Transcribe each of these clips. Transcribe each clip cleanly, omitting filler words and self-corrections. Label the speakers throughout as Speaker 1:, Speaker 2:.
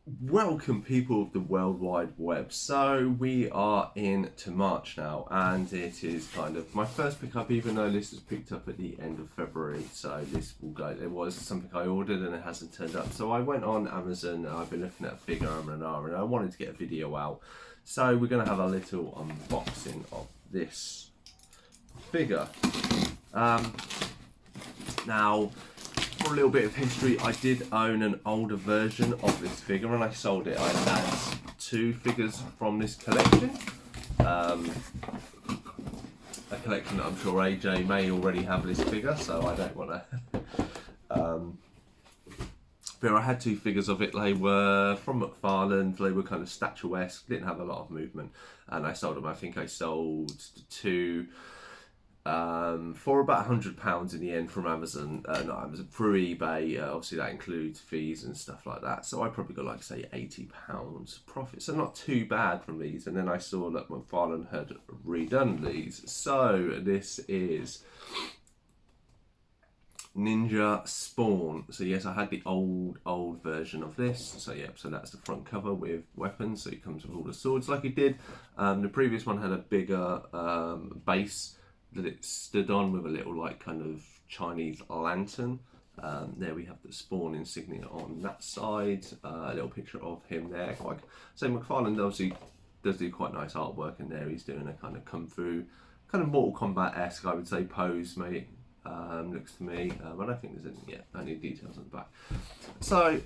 Speaker 1: Welcome, people of the World Wide Web. So we are into March now, and it is kind of my first pickup, even though this was picked up at the end of February. So this will go. It was something I ordered and it hasn't turned up. So I went on Amazon. I've been looking at a figure and I wanted to get a video out. So we're going to have a little unboxing of this figure. Now, for a little bit of history, I did own an older version of this figure and I sold it. I had two figures from this collection. A collection that I'm sure AJ may already have this figure, so I don't want to. But I had two figures of it. They were from McFarlane. They were kind of statuesque, didn't have a lot of movement, and I sold them. I think I sold two for about £100 in the end from Amazon, not Amazon, through eBay. Obviously that includes fees and stuff like that, so I probably got like say £80 profit, so not too bad from these. And then I saw that McFarlane had redone these, so this is Ninja Spawn. So yes, I had the old version of this. So yeah, so that's the front cover with weapons, so it comes with all the swords like it did. The previous one had a bigger base that it stood on with a little like kind of Chinese lantern. There we have the Spawn insignia on that side, a little picture of him there. So McFarlane obviously does do quite nice artwork in there. He's doing a kind of kung fu, kind of Mortal Kombat-esque, I would say, pose, maybe, looks to me. I don't think there's any details on the back. So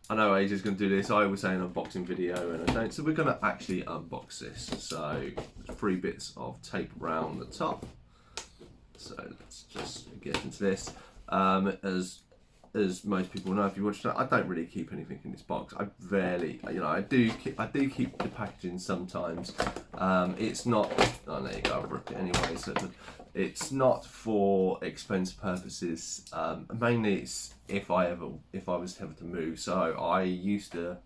Speaker 1: I know AJ's going to do this. I always say an unboxing video and I don't. So we're going to actually unbox this. So 3 bits of tape around the top. So let's just get into this. As most people know, if you watch that, I don't really keep anything in this box. I rarely, I do keep the packaging sometimes. It's not. Oh, there you go. I've ripped it anyway. So it's not for expense purposes. Mainly, it's if I was ever to move. So I used to,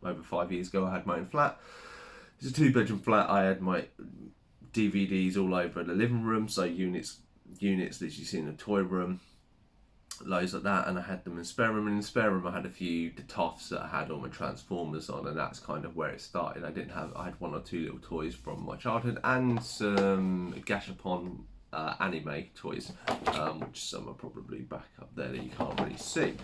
Speaker 1: over 5 years ago, I had my own flat. It's a 2-bedroom flat. I had my DVDs all over the living room. So units that you see in the toy room. Loads like that, and I had them in the spare room. And in the spare room, I had a few Detofs that I had all my Transformers on, and that's kind of where it started. I had 1 or 2 little toys from my childhood, and some Gashapon anime toys, which some are probably back up there that you can't really see.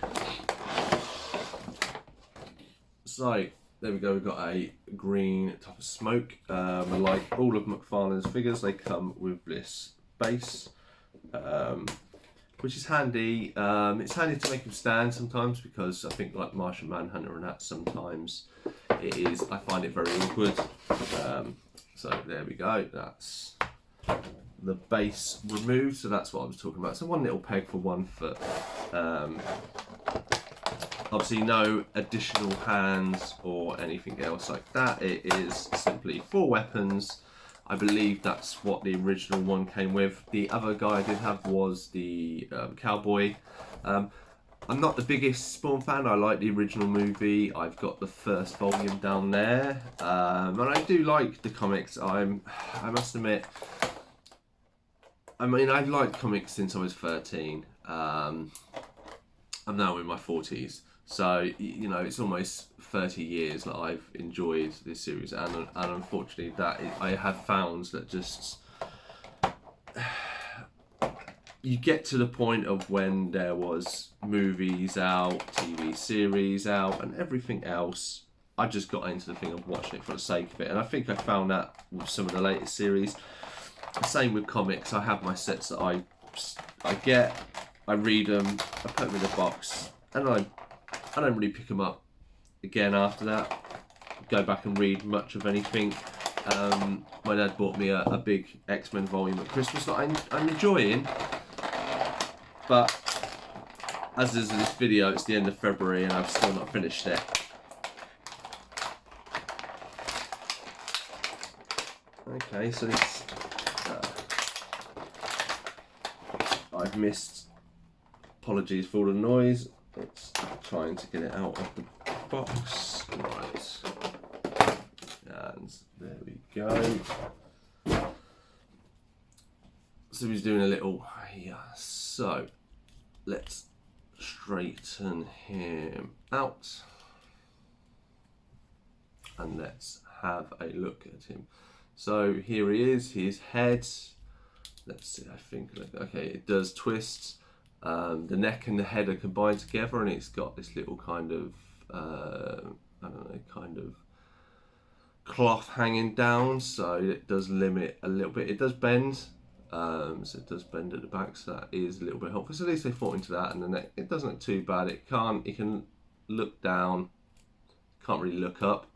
Speaker 1: So there we go. We've got a green Top of Smoke. Like all of McFarlane's figures, they come with this base. Which is handy. It's handy to make them stand sometimes, because I think like Martian Manhunter and that, sometimes I find it very awkward. So there we go, that's the base removed. So that's what I was talking about. So 1 little peg for 1 foot. Obviously no additional hands or anything else like that. It is simply 4 weapons. I believe that's what the original one came with. The other guy I did have was the cowboy. I'm not the biggest Spawn fan. I like the original movie. I've got the first volume down there. And I do like the comics. I must admit, I've liked comics since I was 13. I'm now in my 40s. So, it's almost 30 years that I've enjoyed this series, and unfortunately I have found that just you get to the point of when there was movies out, TV series out, and everything else, I just got into the thing of watching it for the sake of it. And I think I found that with some of the latest series. Same with comics. I have my sets that I get, I read them, I put them in a box, and I don't really pick them up again after that. Go back and read much of anything. My dad bought me a big X-Men volume at Christmas that I'm enjoying. But as is this video, it's the end of February and I've still not finished it. Okay, so this I've missed. Apologies for all the noise. It's trying to get it out of the box. Right. And there we go. So he's doing a little, yeah. So let's straighten him out. And let's have a look at him. So here he is, his head. Let's see, I think, okay, it does twist. The neck and the head are combined together, and it's got this little kind of, I don't know, kind of cloth hanging down, so it does limit a little bit. It does bend, so it does bend at the back, so that is a little bit helpful. So at least they thought into that, and the neck, it doesn't look too bad. It can look down, can't really look up.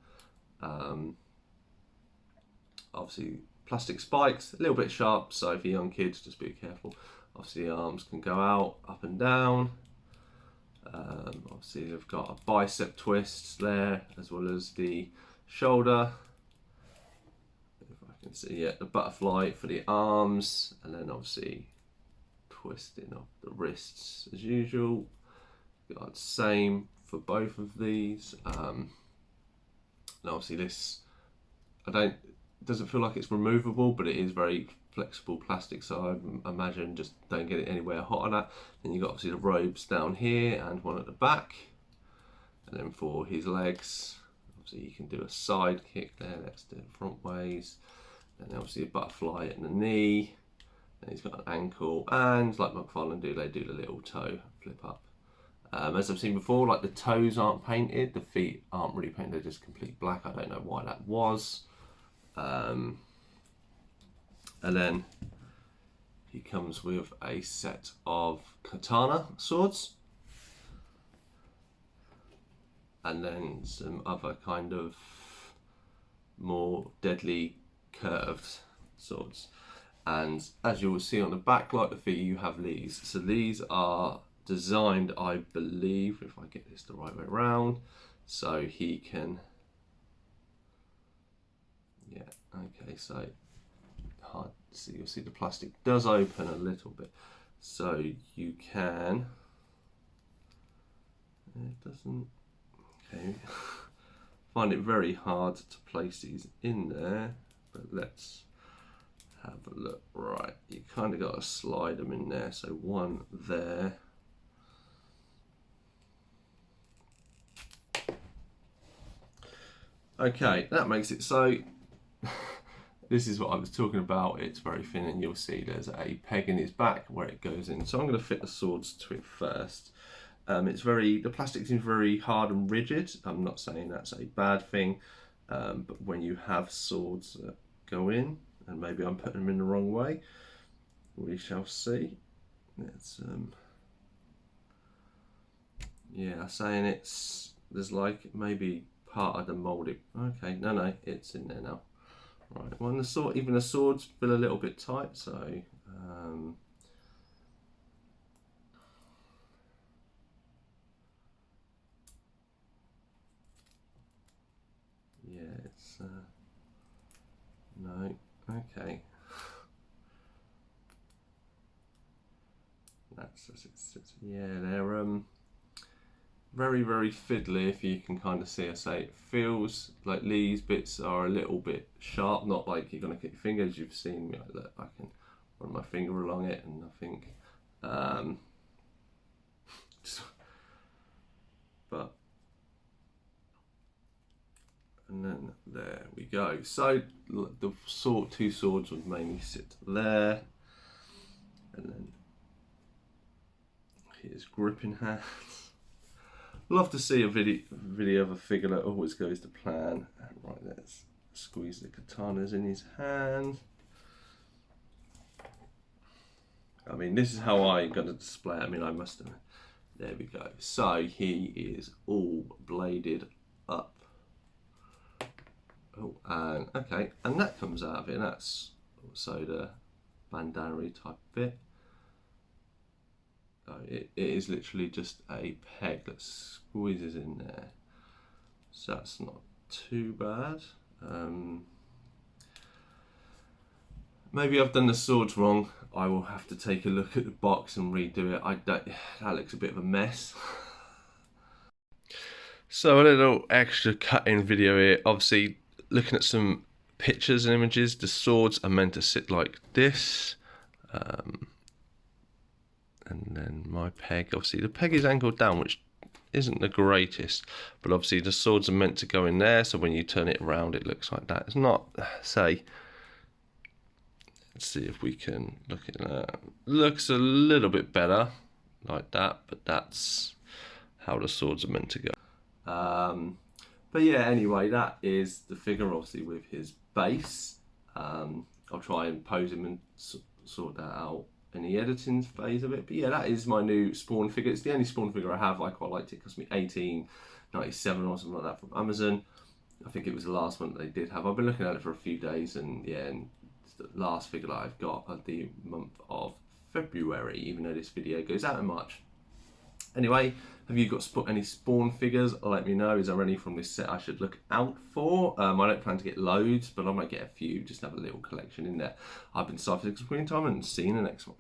Speaker 1: Obviously plastic spikes, a little bit sharp, so for young kids just be careful. Obviously the arms can go out, up and down. Obviously they've got a bicep twist there, as well as the shoulder. If I can see, yeah, the butterfly for the arms, and then obviously twisting of the wrists as usual. Got the same for both of these. And obviously this, it doesn't feel like it's removable, but it is very flexible plastic, so I imagine just don't get it anywhere hot on that. Then you've got obviously the robes down here and one at the back. And then for his legs, obviously you can do a side kick there, let's do it front ways. And then obviously a butterfly at the knee. Then he's got an ankle, and like McFarlane do, they do the little toe flip up. As I've seen before, like the toes aren't painted, the feet aren't really painted, they're just complete black. I don't know why that was. And then he comes with a set of katana swords, and then some other kind of more deadly curved swords. And as you will see on the back, like the feet, you have these. So these are designed, I believe, if I get this the right way around, so he can, yeah, okay, so hard to see, you'll see the plastic does open a little bit, so you can, it doesn't, okay, find it very hard to place these in there, but let's have a look. Right, you kind of got to slide them in there, so one there. Okay, that makes it so. This is what I was talking about. It's very thin, and you'll see there's a peg in his back where it goes in. So I'm going to fit the swords to it first. The plastic seems very hard and rigid. I'm not saying that's a bad thing, but when you have swords that go in, and maybe I'm putting them in the wrong way, we shall see. It's yeah, saying there's like maybe part of the molding. Okay, no, it's in there now. Right, well, even the swords feel a little bit tight, so yeah, it's no, okay. That's yeah, they're very, very fiddly, if you can kind of see. I say it feels like these bits are a little bit sharp, not like you're going to cut your fingers. You've seen me, look, I can run my finger along it, and I think, but, and then there we go. So the two swords would mainly sit there, and then here's gripping hands. Love to see a video of a figure that always goes to plan. Right, let's squeeze the katanas in his hand. I mean, this is how I'm going to display it. I mean, I must have. There we go. So he is all bladed up. Oh, and okay, and that comes out of it. That's also the bandana type bit. Oh, it is literally just a peg that squeezes in there, so that's not too bad. Maybe I've done the swords wrong. I will have to take a look at the box and redo it. That looks a bit of a mess. So a little extra cut-in video here. Obviously, looking at some pictures and images, the swords are meant to sit like this. And then my peg, obviously the peg is angled down, which isn't the greatest, but obviously the swords are meant to go in there, so when you turn it around it looks like that. It's not, say, let's see if we can look at that. Looks a little bit better like that, but that's how the swords are meant to go. But yeah, anyway, that is the figure, obviously with his base. I'll try and pose him and sort that out in the editing phase of it. But yeah, that is my new Spawn figure. It's the only Spawn figure I have. I quite liked it. It cost me $18.97 or something like that from Amazon. I think it was the last one that they did have. I've been looking at it for a few days, and yeah, and it's the last figure that I've got of the month of February, even though this video goes out in March. Anyway, have you got any Spawn figures? Let me know. Is there any from this set I should look out for? I don't plan to get loads, but I might get a few, just have a little collection in there. I've been Cypher6 Time, and see you in the next one.